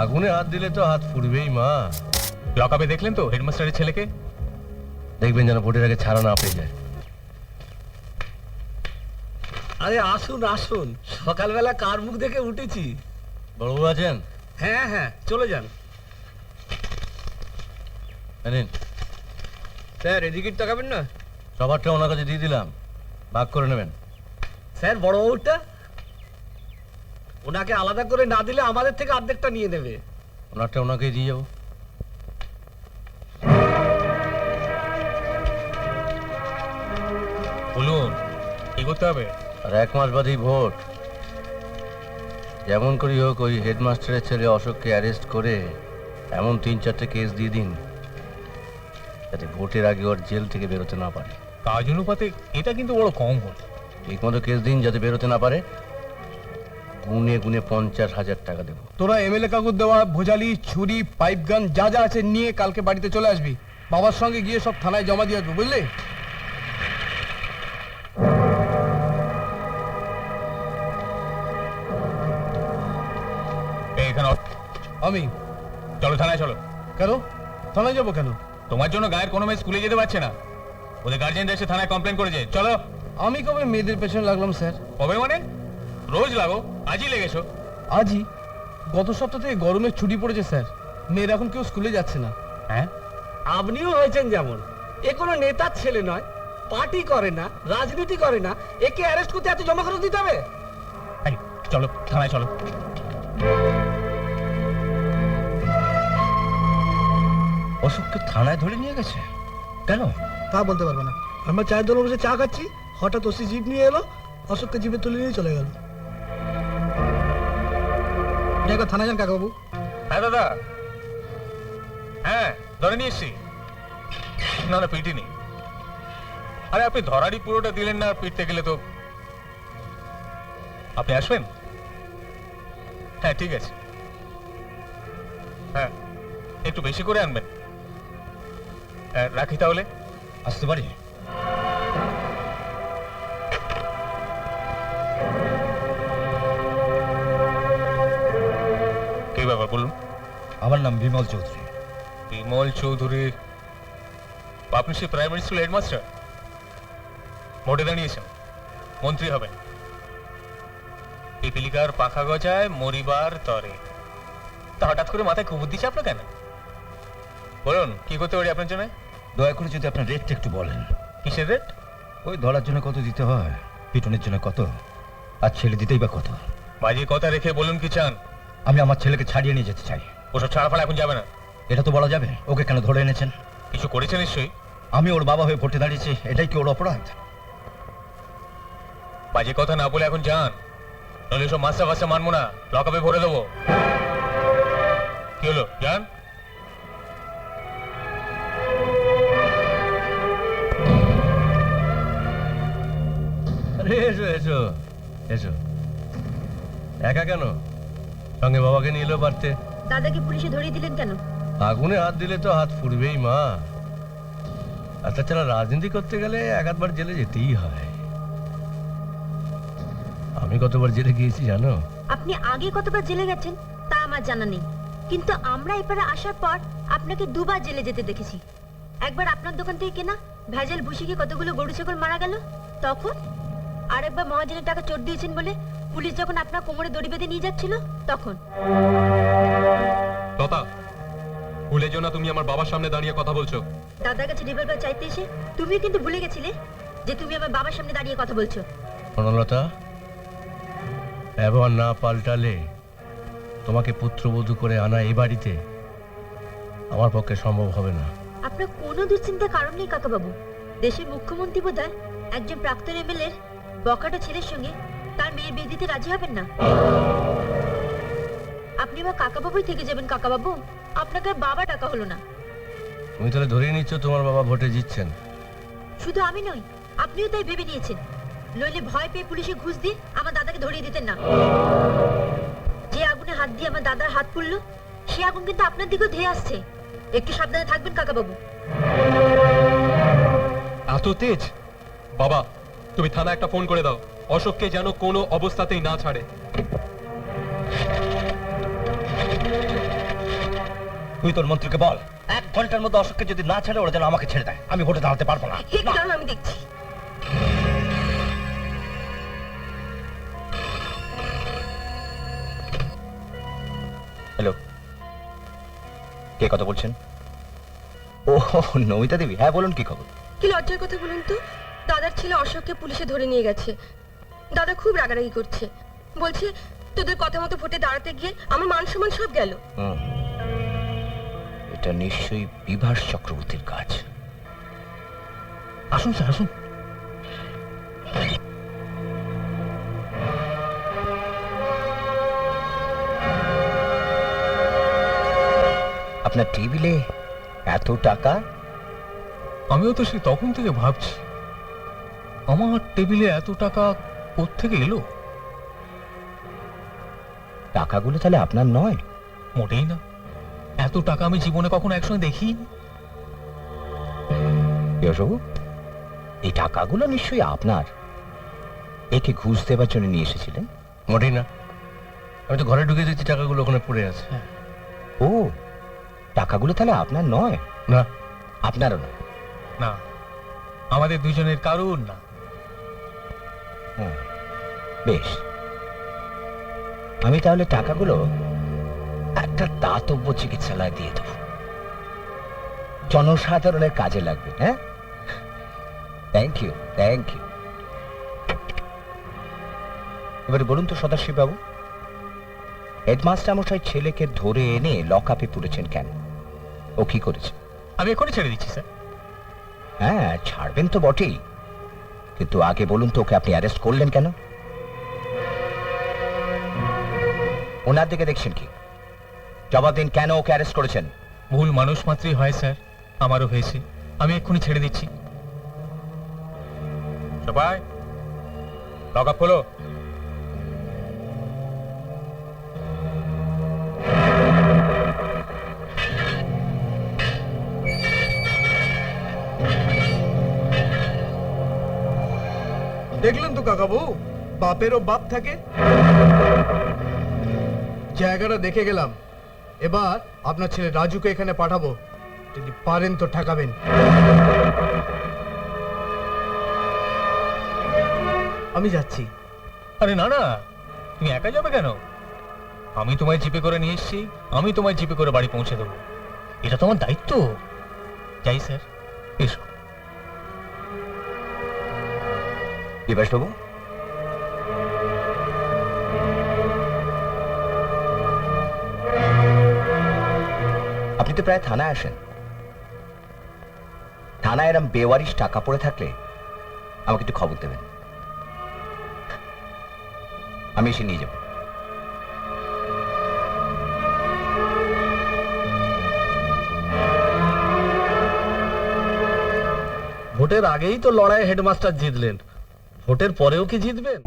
আগুনে হাত দিলে তো হাত ফুটবেই মা। লকআপে দেখলেন তো হেডমাস্টারের ছেলেকে? দেখবেন যেন ভোটের আগে ছাড়া না পেয়ে যায়। আরে আসুন আসুন, সকালবেলা কার মুখ দেখে উঠেছি। বড়বাবু আছেন? হ্যাঁ হ্যাঁ, চলে যান। জানেন স্যার এদিকে তাকাবেন না? সবারটা ওনার কাছে দিয়ে দিলাম, ভাগ করে নেবেন। স্যার বড়বাবুটা ওনাকে আলাদা করে না দিলে আমাদের থেকে অর্ধেকটা নিয়ে নেবে। ওনারটা ওনাকেই দিয়ে যাবো। বলুন কি করতে হবে? আর 1 মাস বাদেই ভোট। যেমন করি হোক ওই হেডমাস্টারের ছেলে অশোককে অ্যারেস্ট করে এমন 3-4টে কেস দিয়ে দিন যাতে ভোটের আগে ওর জেল থেকে বেরোতে না পারে। কাজ অনুপাতে এটা কিন্তু বড় কম হল। ঠিক মতো কেস দিন যাতে বেরোতে না পারে। গুনে গুনে 50,000 টাকা দেবো। তোরা এমএলএ কাকুর দেওয়া ভোজালি, ছুরি, পাইপ গান যা যা আছে নিয়ে কালকে বাড়িতে চলে আসবি। বাবার সঙ্গে গিয়ে সব থানায় জমা দিয়ে আসবো, বুঝলি? এখানে আমি চলো থানায় চলো। কেন থানায় যাবো কেন? তোমার জন্য গায়ের কোনো মেয়ে স্কুলে যেতে পারছে না, ওদের গার্জেনরা এসে থানায় কমপ্লেন করেছে। চলো। আমি কবে মেয়েদের পেছনে লাগলাম স্যার? কবে মানে? রোজ লাগো, আজই লেগেছো। আজই? গত সপ্তাহ থেকে গরমের ছুটি পড়েছে স্যার, মেয়েরা এখন কেউ স্কুলে যাচ্ছে না। হ্যাঁ আপনিও হয়েছেন যেমন। এ কোনো নেতার ছেলে নয়, পার্টি করে না, রাজনীতি করে না, একে অ্যারেস্ট করতে এত জমা খরচ দিতে হবে? এই, চলো থানায় চলো। অশোককে থানায় ধরে নিয়ে গেছে কেন? তা বলতে পারবো না। আমরা চায়ের দোকানে বসে চা খাচ্ছি, হঠাৎ ওসি জিপ নিয়ে এলো, অশোককে জিপে তুলে নিয়ে চলে গেল। একবার থানা যান কাকাবাবু। হ্যাঁ দাদা, হ্যাঁ ধরে নিয়ে এসছি। না না পিটি নেই। আরে আপনি ধরারই পুরোটা দিলেন না, পিটতে গেলে তো। আপনি আসবেন? হ্যাঁ ঠিক আছে। হ্যাঁ একটু বেশি করে আনবেন। রাখি তাহলে। আসতে পারি? কি ব্যাপার বলুন? আমার নাম বিমল চৌধুরী। বিমল চৌধুরী? আপনি সেই প্রাইমারি স্কুল হেডমাস্টার? ভোটে দাঁড়িয়েছেন, মন্ত্রী হবেন। পিপিলিকার পাখা গজায় মরিবার তরে। তা হঠাৎ করে মাথায় কুবুদ্ধি চাপলো কেন? বলুন কি করতে পারি আপনার জন্য? দয়া করে যদি আপনার রেটটা একটু বলেন। কিসের রেট? ওই ধরার জন্য কত দিতে হয়, পিটনের জন্য কত, আর ছেলে দিতেই বা কত? বাজি কথা রেখে বলুন কি চান। আমি আমার ছেলেকে ছাড়িয়ে নিয়ে যেতে চাই। ওসব ছাড়া ফাড়া এখন যাবে না। এটা তো বলা যাবে? ওকে কেন ধরে এনেছেন? কিছু করেছে নিশ্চয়ই। আমি ওর বাবা হয়ে ভোটে দাঁড়িয়েছি, এটাই কি ওর অপরাধ? বাজে কথা না বলে এখন যান, নইলে সব মাস্টার ফাস্টার মানবো না, লকআপে ভরে দেবো। কি হলো, যান। আরে এসো এসো এসো। একা কেন? সঙ্গে বাবাকে নিয়ে এলেও পারতে। দাদাকে পুলিশে ধরিয়ে দিলেন কেন? আগুনে হাত দিলে তো হাত ফুটবেই মা। আর তাছাড়া রাজনীতি করতে গেলে 1-2বার জেলে যেতেই হয়। আমি কতবার জেলে গিয়েছি জানো? আপনি আগে কতবার জেলে গেছেন তা আমার জানা নেই, কিন্তু আমরা এপারে আসার পর আপনাকে 2বার জেলে যেতে দেখেছি। একবার আপনার দোকান থেকে কেনা ভেজাল ভুসিকে কতগুলো গরু ছাগল মারা গেল তখন, আর একবার মহাজনের টাকা চোর দিয়েছেন বলে পুলিশ যখন আপনার কোমরে দড়ি বেঁধে নিয়ে যাচ্ছিল তখন। লতা, ভুলে যেও না তুমি আমার বাবার সামনে দাঁড়িয়ে কথা বলছো। দাদার কাছে রিভলভার চাইতে এসে তুমিও কিন্তু ভুলে গেছিলে যে তুমি আমার বাবার সামনে দাঁড়িয়ে কথা বলছো। প্রণলতা, ব্যবহার না পাল্টালে তোমাকে পুত্রবধূ করে আনা এই বাড়িতে আমার পক্ষে সম্ভব হবে না। আপনার কোনো দুশ্চিন্তার কারণ নেই কাকাবাবু। দেশের মুখ্যমন্ত্রী বোধহয় একজন প্রাক্তন এমএলএর বকাটা ছেলের সঙ্গে তার মেয়ের বিয়ে দিতে রাজি হবেন না। আপনি বা কাকাবাবুই থেকে যাবেন কাকাবাবু, আপনাকে আর বাবা টাকা হলো না। তুমি তাহলে ধরেই নিচ্ছ তোমার বাবা ভোটে জিতছেন? শুধু আমি নই, আপনিও তাই ভেবে নিয়েছেন। নইলে ভয় পেয়ে পুলিশে ঘুষ দিয়ে আমার দাদাকে ধরিয়ে দিতেন না। যে আগুনে হাত দিয়ে আমার দাদার হাত পুড়লো সে আগুন কিন্তু আপনার দিকেও ধেয়ে আসছে। একটু সাবধানে থাকবেন কাকাবাবু। এত তেজ? বাবা তুমি থানা একটা ফোন করে দাও, অশোককে যেন কোনো অবস্থাতেই না ছাড়ে। তুই তোর মন্ত্রীকে বল 1 ঘন্টার মধ্যে অশোককে যদি না ছেড়ে ওরা যেন আমাকে ছেড়ে দেয়। আমি ভোটে দাঁড়াতে পারবো না। ঠিক দাঁড়ান, আমি দেখছি। হ্যালো, কে কথা বলছেন? ও নমিতা দেবী, হ্যাঁ বলুন, কি খবর? কি লজ্জার কথা বলুন তো, দাদার ছেলে অশোককে পুলিশে ধরে নিয়ে গেছে। দাদা খুব রাগারাগি করছে, বলছে তোদের কথা মতো ভোটে দাঁড়াতে গিয়ে আমার মান সম্মান সব গেল। এটা নিশ্চয়ই বিভাস চক্রবর্তীর কাজ। আসুন স্যার, আসুন। আপনার টেবিলে এত টাকা? আমিও তো সেই তখন থেকে ভাবছি আমার টেবিলে এত টাকা কোত্থেকে এলো। টাকাগুলো তাহলে আপনার নয়? মোটেই না, এত টাকা আমি জীবনে কখনো একসঙ্গে দেখিনি। বাবু, এই টাকাগুলো নিশ্চয়ই আপনার। একে ঘুষ দেবার জন্য নিয়ে এসেছিলেন? মোটেই না, আমি তো ঘরে ঢুকে দেখছি টাকাগুলো ওখানে পড়ে আছে। ও, টাকাগুলো তাহলে আপনার নয়? না, আপনারও না? না, আমাদের দুজনের কারুর না। বেশ, আমি তাহলে টাকাগুলো একটা দাতব্য চিকিৎসালয়ে দিয়ে দেব, জনসাধারণের কাজে লাগবে। হ্যাঁ, থ্যাংক ইউ, থ্যাংক ইউ। এবারে বলুন তো সদাশিব বাবু, হেডমাস্টার মশাই ছেলেকে ধরে এনে লকআপে পুরেছেন কেন? ও কি করেছে? আমি এখনই ছেড়ে দিচ্ছি স্যার। হ্যাঁ, ছাড়বেন তো বটেই, কিন্তু আগে বলুন তো ওকে আপনি অ্যারেস্ট করলেন কেন? ওনার দিকে দেখছেন কি? জবাব দিন, কেন ওকে অ্যারেস্ট করেছেন? ভুল মানুষ মাত্রই হয় স্যার, আমারও হয়েছে। আমি এক্ষুনি ছেড়ে দিচ্ছি। সবাই লক আপ হলো। দেখলেন তো কাকাবু, বাপেরও বাপ থাকে। জায়গাটা দেখে গেলাম, এবার আপনার ছেলে রাজুকে এখানে পাঠাবো, যদি পারেন তো ঠেকাবেন। আমি যাচ্ছি। আরে না না, তুমি একা যাবে কেন? আমি তোমায় জিপে করে নিয়ে এসেছি, আমি তোমায় জিপে করে বাড়ি পৌঁছে দেবো। এটা তোমার দায়িত্ব। যাই স্যার, এসো। বিভাস বাবু, আপনি তো প্রায় থানায় আসেন। থানায় এরম বেওয়ারিশ টাকা পড়ে থাকলে আমাকে একটু খবর দেবেন, আমি এসে নিয়ে যাব। ভোটের আগেই তো লড়াই হেডমাস্টার জিতলেন, ভোটের পরেও কি জিতবেন?